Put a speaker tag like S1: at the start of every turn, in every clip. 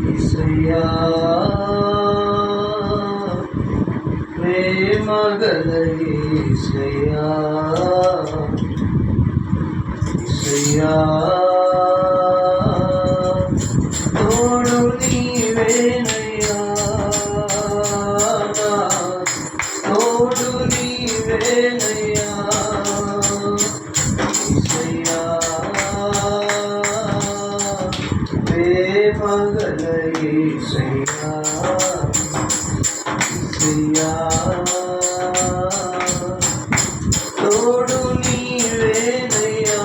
S1: యేసయ్యా ప్రేమగల యేసయ్యా యేసయ్యా తోడు నీవేనయ్యా తోడు నీవేనయ్యా యేసయ్యా ప్రేమగల యేసయ్యా యేసయ్యా తోడు నీవేనయ్యా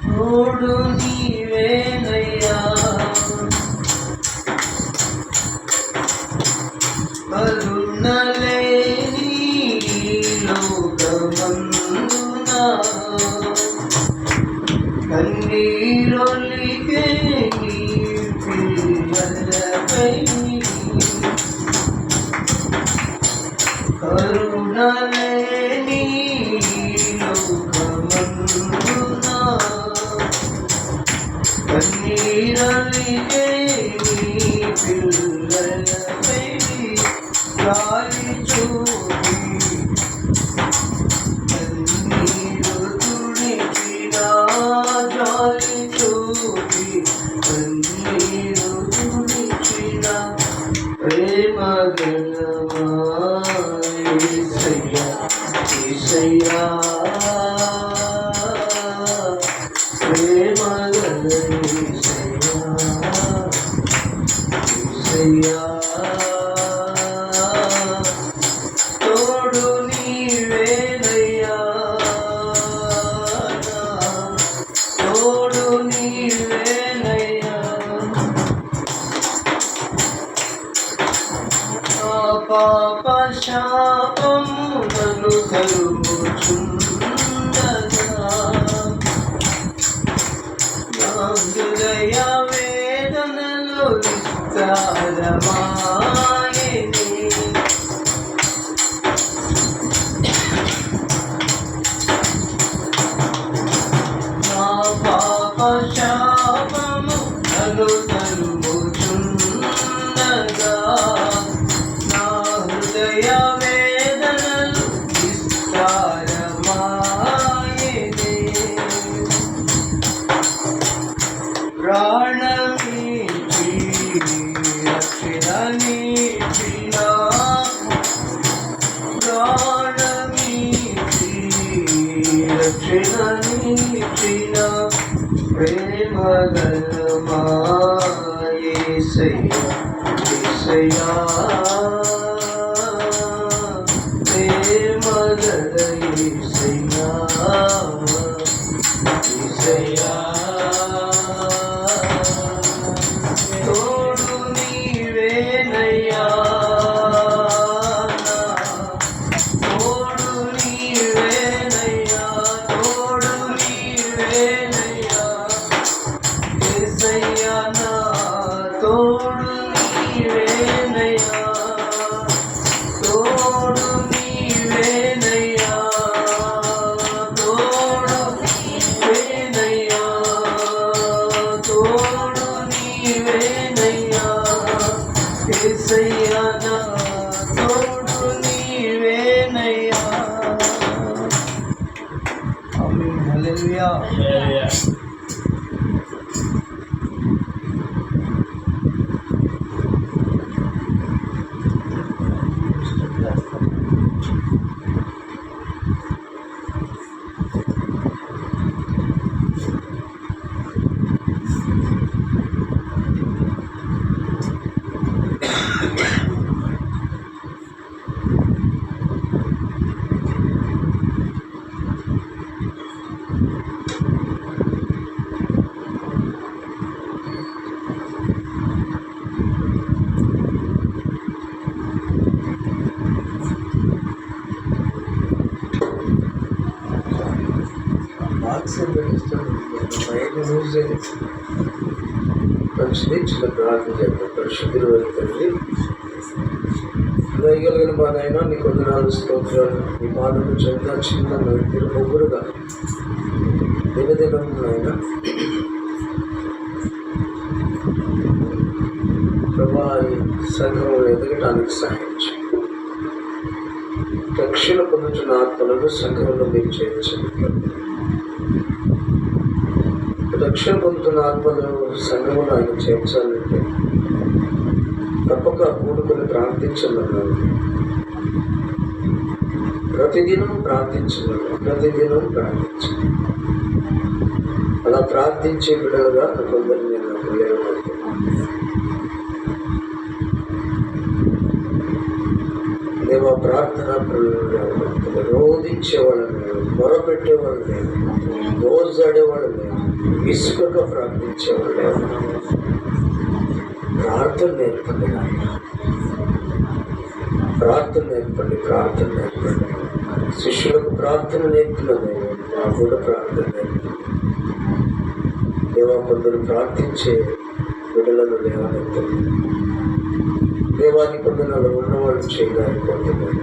S1: తోడు నీవేనయ్యా కరుణలేని లోకమందున కన్నీరొలికే నీ పిల్లలపై కరుణలేని లోకమందున కన్నీరొలికే నీ పిల్లలపై జాలి చూపి కన్నీరు తుడిచినా జాలి చూపి కన్నీరు తుడిచినా ప్రేమగలవా యేసయ్యా యేసయ్యా ప్రేమగల యేసయ్యా యేసయ్యా తోడు నీవేనయ్యా తోడు నీవేనయ్యా నా పాప శాపము నన్ను తరుముచుండగా నా హృదయ వేదనలో విస్తారమాయెను నా పాప శాపము నన్ను తరుముచుండగా నా హృదయ వేదనలు విస్తారమాయెను ప్రాణమిచ్చి రక్షణనిచ్చిన ప్రాణమిచ్చి రక్షణనిచ్చిన ప్రేమగలవా యేసయ్యా యేసయ్యా ప్రేమగల యేసయ్యా యేసయ్యా తోడు నీవేనయ్యా తోడు నీవేనయ్యా తోడు నీవేనయ్యా యేసయ్యా నా తోడు నీవేనయ్యా తోడు నీవేనయ్యా తోడు నీవేనయ్యా తోడు నీవేనయ్యా యేసయ్యా నా తోడు నీవేనయ్యా ఆమేన్ హల్లెలూయా
S2: మంచిది. చిన్న ప్రార్థన చేద్దాం. పరిశుద్ధుడు తండ్రి, దయగలిగిన మా నాయన నీ వందనాలు స్తోత్రాలు. నీ పాదము చెంత చిన్న మీరు ముగ్గురుగా దినం అయినా ప్రభా ఈ సంఘం ఎదగటానికి సహాయించు. రక్షణ పొందుతున్న ఆత్మలను సంఘంలో మీరు చేర్చండి. రక్షణ పొందుతున్న ఆత్మలు సంఘంలో ఆయన చేర్చాలంటే తప్పక కూడుకొని ప్రార్థించమన్నాను. ప్రతిదినం ప్రార్థించమన్నాను. ప్రతిదినం ప్రార్థించండి. అలా ప్రార్థించే బిడ్డలుగా కొందరు నేను నాకు లేవనైతే దేవ ప్రార్థన రోధించేవాళ్ళు లేదు, మొరపెట్టేవాళ్ళు లేదు, దోజాడేవాళ్ళు లేదు, విసుకక ప్రార్థించేవాళ్ళు లేదు. ప్రార్థన నేర్పండి నాయన, ప్రార్థన నేర్పండి, ప్రార్థన నేర్పండి. శిష్యులకు ప్రార్థన నేర్పినదే నాకు కూడా ప్రార్థన నేర్పండి. దేవా కొందరు ప్రార్థించే బిడ్డలను లేవనెత్తండి. దేవాన్ని కొందనాలు ఉన్నవాళ్ళు చేయలేకపోతున్నారు.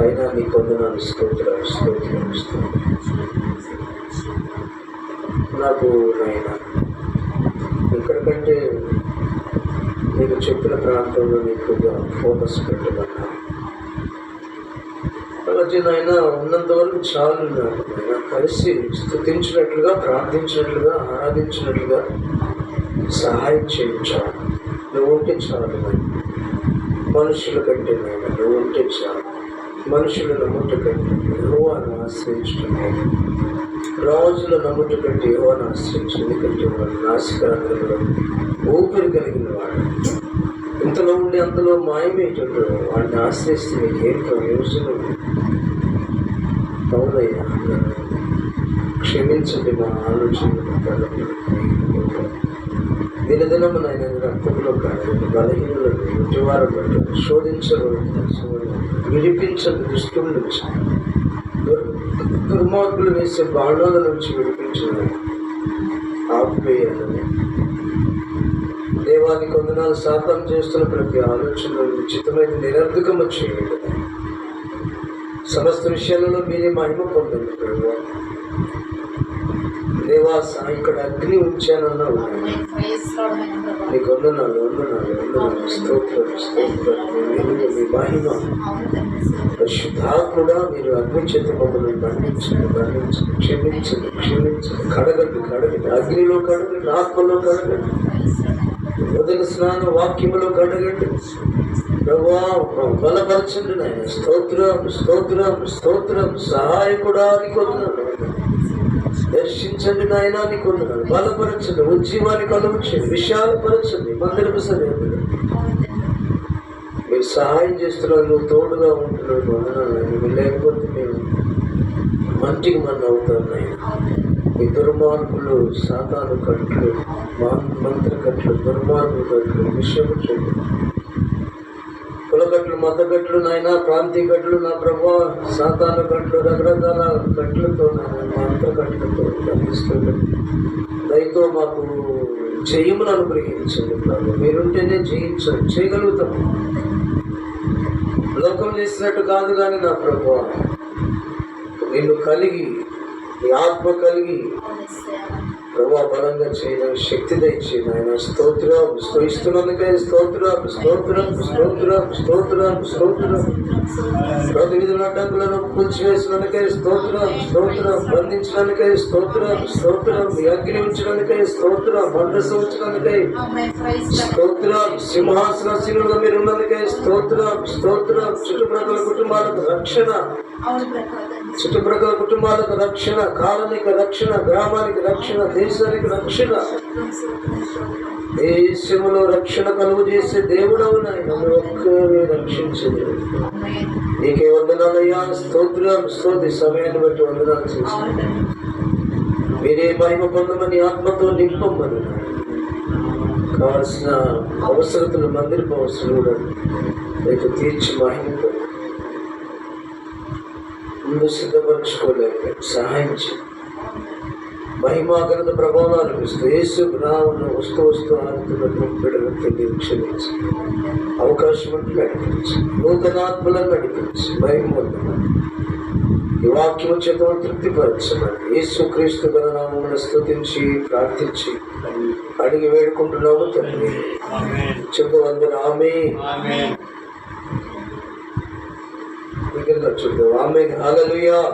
S2: అయినా నీ కొందనాలు స్తోత్రాలు స్తోత్రాలు స్తోత్రాలు. నాకు నాయన ఇక్కడికంటే నీకు చెప్పిన ప్రాంతంలో నీకుగా ఫోకస్ పెట్టమన్నా అలాగే నాయన ఉన్నంత వరకు చాలు. నాకు నాయన కలిసి స్తుతించినట్లుగా, ప్రార్థించినట్లుగా, ఆరాధించినట్లుగా సహాయం చేయించాలి. నువ్వు ఉంటే చాలు. మనుషుల కంటే నాయన నువ్వు ఉంటే చాలు. మనుషుల నమ్ముట కంటే యెహోవాను ఆశ్రయించడం, రాజుల నమ్ముట కంటే యెహోవాను ఆశ్రయించు. ఎందుకంటే వాడు నాసికాంధ్రంలో ఊపిరి కలిగిన వాడు. ఇంతలో ఉండి అంతలో మాయమేటట్టు వాడిని ఆశ్రయిస్తే నీకేం ప్రయోజనం? అవునయ్యా, క్షమించండి మా ఆలోచనలు. దినదినము నాయన రక్తంలో కానీ బలహీనలను ఉద్యవారం బట్టి శోధించబడి విడిపించండి. దుష్టుల నుంచి, దుర్మార్గులు వేసే బాణాల నుంచి విడిపించండి. ఆపివేయాలని దేవానికి వందనాలు. సాధన చేస్తున్న ప్రతి ఆలోచనలు ఉచితమైన నిరర్ధకము చేయండి. సమస్త విషయాలలో మీరే మహిమ పొందండి ప్రభు. దేవా ఇక్కడ అగ్ని ఉంచానన్నావు. నీకు వందనాలు, వందనాలు, వందనాలు. స్తోత్రం, స్తోత్రం. మీ మహిమ పరిశుద్ధాత్ముడా మీరు అగ్ని చేత మమ్మల్ని బంధించండి, బంధించండి, క్షమించండి, క్షమించండి. కడగండి, కడగండి. అగ్నిలో కడగండి, ఆత్మలో కడగండి, ఉదక స్నాన వాక్యములో కడగండి. ప్రభా బలపరచండి నాయన. స్తోత్రం, స్తోత్రం, స్తోత్రం. సహాయకుడా నీకు వందనాలు. దర్శించండి నాయన, నీకు వందనాలు. బలపరచండి, ఉజ్జీవాన్ని కలుగుచండి, విశాలపరచండి. మందిరపు సరిహద్దులు మీరు సహాయం చేస్తున్నారు, నువ్వు తోడుగా ఉంటున్నావు. వందనాలు. నువ్వు లేకపోతే మేము మంటికి మన అవుతాం నాయన. ఈ దుర్మార్గులు, సాతాను కట్లు, మంత్ర కట్లు, దుర్మార్గుల కట్లు, విషయము చెట్లు, కులగట్లు, మత గట్లు నాయన, ప్రాంతీయ గట్లు, నా ప్రభా సాతాను గట్లు, రకరకాల గట్లతో మంత్ర గట్లతో బంధిస్తుంది. దయతో మాకు జయమును అనుగ్రహించండి ప్రభు. మీరుంటేనే జయించండి, చేయగలుగుతాము. లోకం చేసినట్టు కాదు కానీ నా ప్రభు నిన్ను కలిగి, నీ ఆత్మ కలిగి ప్రభా బలంగా చేయడం శక్తి దయచేయండి ఆయన. స్తోత్రం, స్తోయిస్తున్నందుకే స్తోత్రం, స్తోత్రం, స్తోత్రం, స్తోత్రం, స్తోత్రం. ప్రతివిధుల అడ్డంకులను కూల్చివేసినందుకే స్తోత్రం, స్తోత్రం. బంధించడానికై స్తోత్రం, స్తోత్రం. మీ అగ్ని ఉంచడానికై స్తోత్రం, మండస ఉంచడానికై స్తోత్రం. సింహాసనశీనులుగా మీరు ఉన్నందుకై స్తోత్రం, స్తోత్రం. చుట్టుప్రక్కల కుటుంబాలకు రక్షణ, చుట్టుప్రక్కల కుటుంబాలకు రక్షణ, కాలనీకి రక్షణ, గ్రామానికి రక్షణ, దేశానికి రక్షణ. దేశంలో రక్షణ కలుగు చేసే దేవుడవు నాయన. ఒక్కరే రక్షించదు. నీకే వందనాలయ్యా. స్తోత్రం, స్తోత్రి. సమయాన్ని బట్టి వందనాలు చేసి మీరే మహిమ పొందమని, ఆత్మతో నింపమని, కావలసిన అవసరతలు, మందిరపు అవసరం కూడా రేపు తీర్చి మహిమ ముందు సిద్ధపరచుకోలేక సహాయం చేయండి. మహిమాగనత ప్రభావాలు అనిపిస్తూ యేసు నామమున వస్తూ ఆడుతున్న బిడ్డలకు తెలియ క్షమించి, అవకాశం అంటే నడిపించి, నూతనాత్మలను నడిపించి, మహిమ ఈ వాక్యము చేత తృప్తిపరచమని యేసుక్రీస్తు గల నామమున స్తుతించి ప్రార్థించి అడిగి వేడుకుంటున్నాము తండ్రి. చెప్పు అందరూ ఆమేన్. మిగిలిన చూద్దాం. ఆమేన్. హల్లెలూయా.